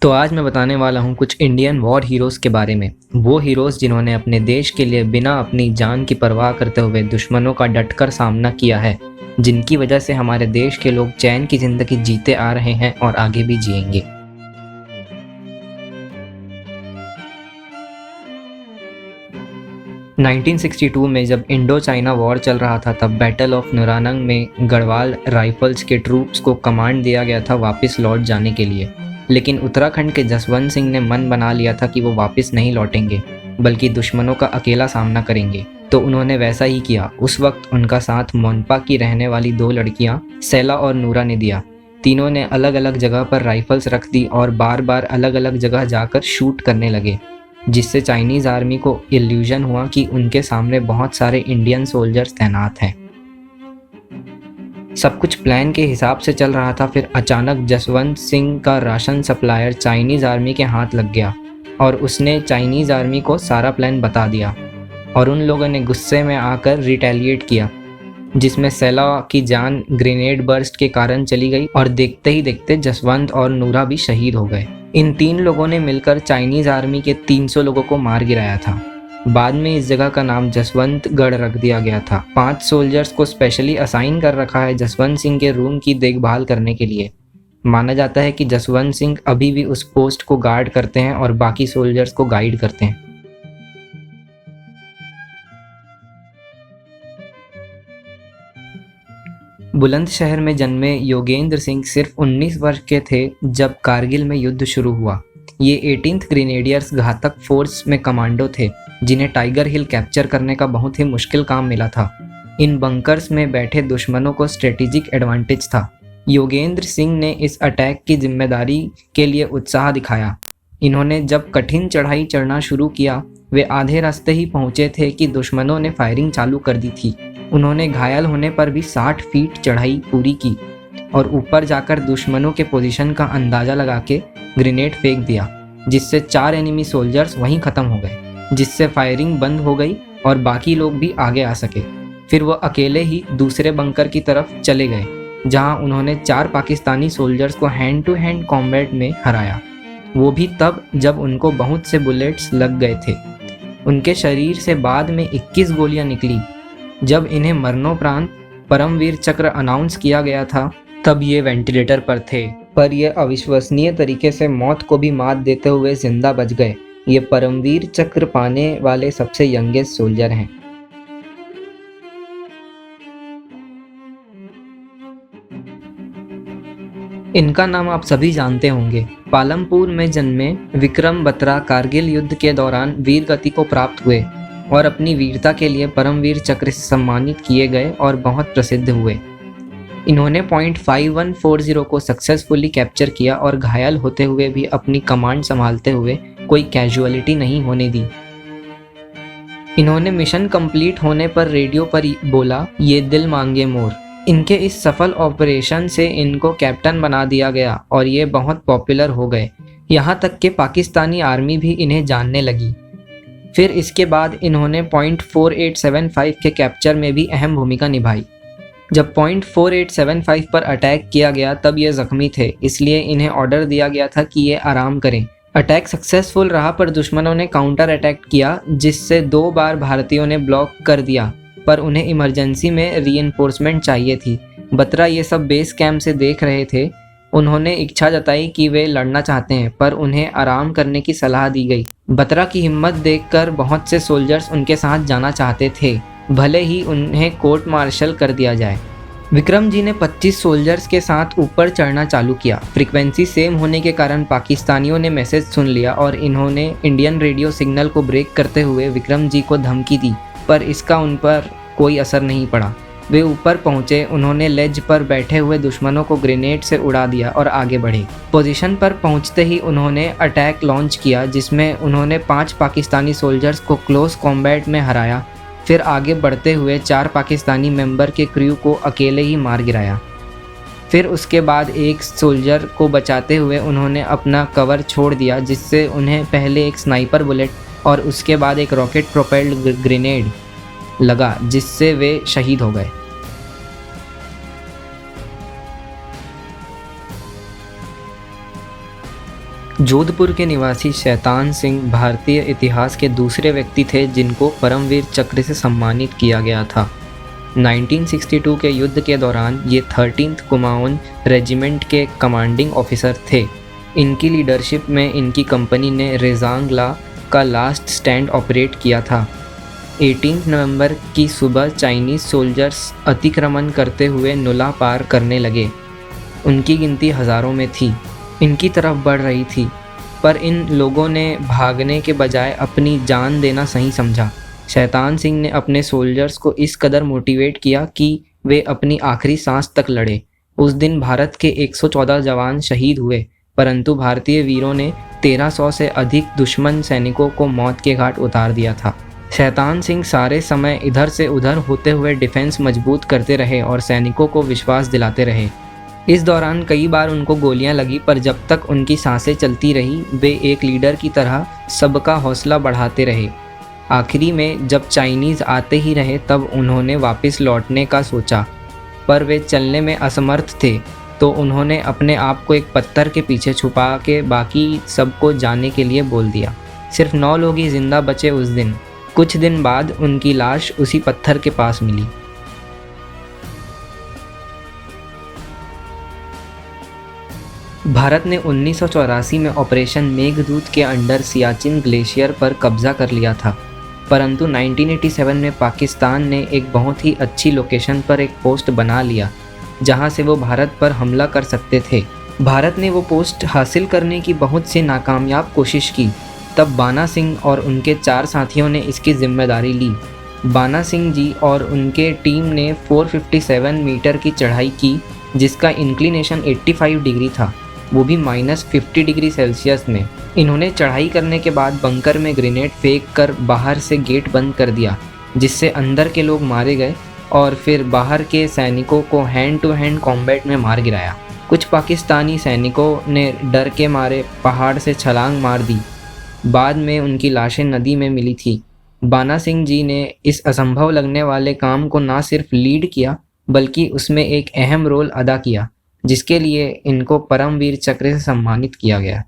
तो आज मैं बताने वाला हूँ कुछ इंडियन वॉर हीरोज़ के बारे में। वो हीरोज़ जिन्होंने अपने देश के लिए बिना अपनी जान की परवाह करते हुए दुश्मनों का डटकर सामना किया है, जिनकी वजह से हमारे देश के लोग चैन की ज़िंदगी जीते आ रहे हैं और आगे भी जिएंगे। – 1962 में जब इंडो चाइना वॉर चल रहा था, तब बैटल ऑफ नुरानंग में गढ़वाल राइफल्स के ट्रूप्स को कमांड दिया गया था वापस लौट जाने के लिए। लेकिन उत्तराखंड के जसवंत सिंह ने मन बना लिया था कि वो वापस नहीं लौटेंगे, बल्कि दुश्मनों का अकेला सामना करेंगे। तो उन्होंने वैसा ही किया। उस वक्त उनका साथ मोनपा की रहने वाली 2 लड़कियां सैला और नूरा ने दिया। तीनों ने अलग अलग जगह पर राइफल्स रख दी और बार बार अलग अलग जगह जाकर शूट करने लगे, जिससे चाइनीज़ आर्मी को इल्यूजन हुआ कि उनके सामने बहुत सारे इंडियन सोल्जर्स तैनात हैं। सब कुछ प्लान के हिसाब से चल रहा था। फिर अचानक जसवंत सिंह का राशन सप्लायर चाइनीज़ आर्मी के हाथ लग गया और उसने चाइनीज़ आर्मी को सारा प्लान बता दिया और उन लोगों ने गुस्से में आकर रिटेलिएट किया, जिसमें सैला की जान ग्रेनेड बर्स्ट के कारण चली गई और देखते ही देखते जसवंत और नूरा भी शहीद हो गए। इन 3 लोगों ने मिलकर चाइनीज़ आर्मी के 300 लोगों को मार गिराया था। बाद में इस जगह का नाम जसवंतगढ़ रख दिया गया था। 5 सोल्जर्स को स्पेशली असाइन कर रखा है जसवंत सिंह के रूम की देखभाल करने के लिए। माना जाता है कि जसवंत सिंह अभी भी उस पोस्ट को गार्ड करते हैं और बाकी सोल्जर्स को गाइड करते हैं। बुलंदशहर में जन्मे योगेंद्र सिंह सिर्फ 19 वर्ष के थे जब कारगिल में युद्ध शुरू हुआ। ये 18th ग्रेनेडियर्स घातक फोर्स में कमांडो थे, जिन्हें टाइगर हिल कैप्चर करने का बहुत ही मुश्किल काम मिला था। इन बंकर्स में बैठे दुश्मनों को स्ट्रेटेजिक एडवांटेज था। योगेंद्र सिंह ने इस अटैक की जिम्मेदारी के लिए उत्साह दिखाया। इन्होंने जब कठिन चढ़ाई चढ़ना शुरू किया, वे आधे रास्ते ही पहुंचे थे कि दुश्मनों ने फायरिंग चालू कर दी थी। उन्होंने घायल होने पर भी 60 फीट चढ़ाई पूरी की और ऊपर जाकर दुश्मनों के पोजीशन का अंदाज़ा लगा के ग्रेनेड फेंक दिया, जिससे 4 एनिमी सोल्जर्स वहीं ख़त्म हो गए, जिससे फायरिंग बंद हो गई और बाकी लोग भी आगे आ सके। फिर वो अकेले ही दूसरे बंकर की तरफ चले गए, जहां उन्होंने 4 पाकिस्तानी सोल्जर्स को हैंड टू हैंड कॉम्बैट में हराया, वो भी तब जब उनको बहुत से बुलेट्स लग गए थे। उनके शरीर से बाद में 21 गोलियां निकली। जब इन्हें मरणोपरांत परमवीर चक्र अनाउंस किया गया था, तब ये वेंटिलेटर पर थे, पर ये अविश्वसनीय तरीके से मौत को भी मात देते हुए जिंदा बच गए। ये परमवीर चक्र पाने वाले सबसे यंगेस्ट सोल्जर हैं। इनका नाम आप सभी जानते होंगे। पालमपुर में जन्मे विक्रम बत्रा कारगिल युद्ध के दौरान वीर गति को प्राप्त हुए और अपनी वीरता के लिए परमवीर चक्र से सम्मानित किए गए और बहुत प्रसिद्ध हुए। इन्होंने पॉइंट 5140 को सक्सेसफुली कैप्चर किया और घायल होते हुए भी अपनी कमांड संभालते हुए कोई कैजुअलिटी नहीं होने दी। इन्होंने मिशन कंप्लीट होने पर रेडियो पर बोला, ये दिल मांगे मोर। इनके इस सफल ऑपरेशन से इनको कैप्टन बना दिया गया और ये बहुत पॉपुलर हो गए, यहाँ तक कि पाकिस्तानी आर्मी भी इन्हें जानने लगी। फिर इसके बाद इन्होंने पॉइंट 4875 के कैप्चर में भी अहम भूमिका निभाई। जब पॉइंट 4875 पर अटैक किया गया तब ये जख्मी थे, इसलिए इन्हें ऑर्डर दिया गया था कि ये आराम करें। अटैक सक्सेसफुल रहा, पर दुश्मनों ने काउंटर अटैक किया, जिससे 2 बार भारतीयों ने ब्लॉक कर दिया, पर उन्हें इमरजेंसी में रीइंफोर्समेंट चाहिए थी। बत्रा ये सब बेस कैंप से देख रहे थे। उन्होंने इच्छा जताई कि वे लड़ना चाहते हैं, पर उन्हें आराम करने की सलाह दी गई। बत्रा की हिम्मत देखकर बहुत से सोल्जर्स उनके साथ जाना चाहते थे, भले ही उन्हें कोर्ट मार्शल कर दिया जाए। विक्रम जी ने 25 सोल्जर्स के साथ ऊपर चढ़ना चालू किया। फ्रीक्वेंसी सेम होने के कारण पाकिस्तानियों ने मैसेज सुन लिया और इन्होंने इंडियन रेडियो सिग्नल को ब्रेक करते हुए विक्रम जी को धमकी दी, पर इसका उन पर कोई असर नहीं पड़ा। वे ऊपर पहुंचे। उन्होंने लेज पर बैठे हुए दुश्मनों को ग्रेनेड से उड़ा दिया और आगे बढ़े। पोजीशन पर पहुंचते ही उन्होंने अटैक लॉन्च किया, जिसमें उन्होंने 5 पाकिस्तानी सोल्जर्स को क्लोज कॉम्बैट में हराया। फिर आगे बढ़ते हुए 4 पाकिस्तानी मेंबर के क्रू को अकेले ही मार गिराया। फिर उसके बाद एक सोल्जर को बचाते हुए उन्होंने अपना कवर छोड़ दिया, जिससे उन्हें पहले एक स्नाइपर बुलेट और उसके बाद एक रॉकेट प्रोपेल्ड ग्रेनेड लगा, जिससे वे शहीद हो गए। जोधपुर के निवासी शैतान सिंह भारतीय इतिहास के दूसरे व्यक्ति थे जिनको परमवीर चक्र से सम्मानित किया गया था। 1962 के युद्ध के दौरान ये 13th कुमाऊन रेजिमेंट के कमांडिंग ऑफिसर थे। इनकी लीडरशिप में इनकी कंपनी ने रेजांगला का लास्ट स्टैंड ऑपरेट किया था। 18 नवंबर की सुबह चाइनीज़ सोल्जर्स अतिक्रमण करते हुए नुला पार करने लगे। उनकी गिनती हज़ारों में थी, इनकी तरफ बढ़ रही थी, पर इन लोगों ने भागने के बजाय अपनी जान देना सही समझा। शैतान सिंह ने अपने सोल्जर्स को इस कदर मोटिवेट किया कि वे अपनी आखिरी सांस तक लड़े। उस दिन भारत के 114 जवान शहीद हुए, परंतु भारतीय वीरों ने 1300 से अधिक दुश्मन सैनिकों को मौत के घाट उतार दिया था। शैतान सिंह सारे समय इधर से उधर होते हुए डिफेंस मजबूत करते रहे और सैनिकों को विश्वास दिलाते रहे। इस दौरान कई बार उनको गोलियां लगी, पर जब तक उनकी सांसें चलती रही वे एक लीडर की तरह सबका हौसला बढ़ाते रहे। आखिरी में जब चाइनीज़ आते ही रहे तब उन्होंने वापस लौटने का सोचा, पर वे चलने में असमर्थ थे, तो उन्होंने अपने आप को एक पत्थर के पीछे छुपा के बाकी सबको जाने के लिए बोल दिया। सिर्फ 9 लोग ही जिंदा बचे उस दिन। कुछ दिन बाद उनकी लाश उसी पत्थर के पास मिली। भारत ने 1984 में ऑपरेशन मेघदूत के अंडर सियाचिन ग्लेशियर पर कब्जा कर लिया था, परंतु 1987 में पाकिस्तान ने एक बहुत ही अच्छी लोकेशन पर एक पोस्ट बना लिया जहां से वो भारत पर हमला कर सकते थे। भारत ने वो पोस्ट हासिल करने की बहुत सी नाकामयाब कोशिश की। तब बाना सिंह और उनके 4 साथियों ने इसकी जिम्मेदारी ली। बाना सिंह जी और उनके टीम ने 457 मीटर की चढ़ाई की, जिसका इंक्लिनेशन 85 डिग्री था, वो भी -50 डिग्री सेल्सियस में। इन्होंने चढ़ाई करने के बाद बंकर में ग्रेनेड फेंक कर बाहर से गेट बंद कर दिया, जिससे अंदर के लोग मारे गए और फिर बाहर के सैनिकों को हैंड टू हैंड कॉम्बैट में मार गिराया। कुछ पाकिस्तानी सैनिकों ने डर के मारे पहाड़ से छलांग मार दी। बाद में उनकी लाशें नदी में मिली थी। बाना सिंह जी ने इस असंभव लगने वाले काम को ना सिर्फ लीड किया बल्कि उसमें एक अहम रोल अदा किया, जिसके लिए इनको परमवीर चक्र से सम्मानित किया गया।